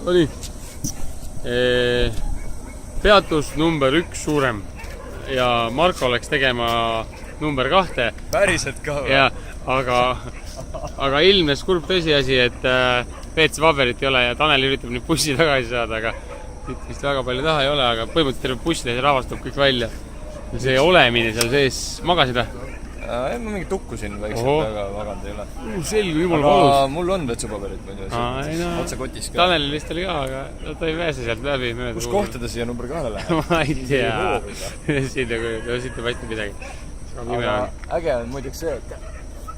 no nii. Peatus number 1 suurem ja Marko läks tegema number 2. Päriselt ka või? Ja, aga ilmnes kurb tõsiasi, et WC paberit ei ole ja Tanel üritab nüüd bussi tagasi saada, aga vist väga palju taha ei ole, aga põhimõtteliselt terve buss rahvastab kõik välja. See olemine seal sees, magasid või? Ma mingi tukkusin väikselt, aga maganud ei ole. Selge, jumala valus. Aga mul on vetsupaberit, ma ei tea, otse kotis ka. Tanelil vist oli ka, aga ta ei pääse sealt läbi mööda. Kus kohta see number 2 läheb? Ma ei tea. Siit ei paista midagi. Aga äge on muidugi see, et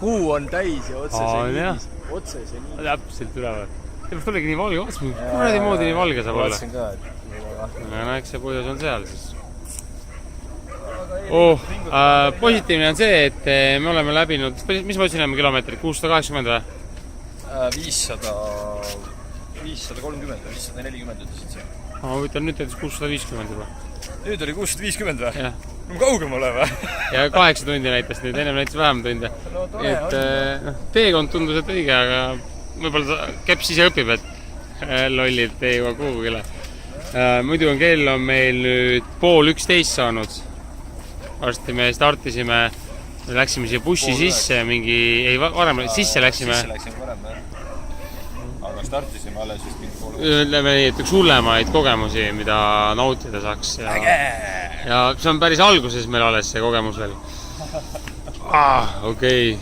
kuu on täis ja otse see nii. Täpselt tulevad. Teemast olegi nii valge, kuradi moodi nii valge saab olla. Vaatsin ka, et no eks see põhjus on seal siis. Positiivne on see, et me oleme läbinud, mis ma ütlesin kilomeetrit, 680 või? 530 või 540 ütlesid see. Ma võtan nüüd teades 650 juba. Nüüd oli 650 või? Jah. Kaugemale või? Ja 8 tundi näitas nüüd, ennem näitas vähem tunde. Et teekond tundus, et õige, aga võib-olla Keps ise õpib, et lollid ei jõua kuhugile. Muidu kell on meil nüüd 10:30 saanud. Varsti me startisime, läksime siia bussi sisse, varem sisse läksime. Sisse läksime varem, jah. Aga startisime alles vist mingi poole. Ütleme nii, et üks hullemaid kogemusi, mida nautida saaks. Ja see on päris alguses meil alles see kogemus veel. Okei.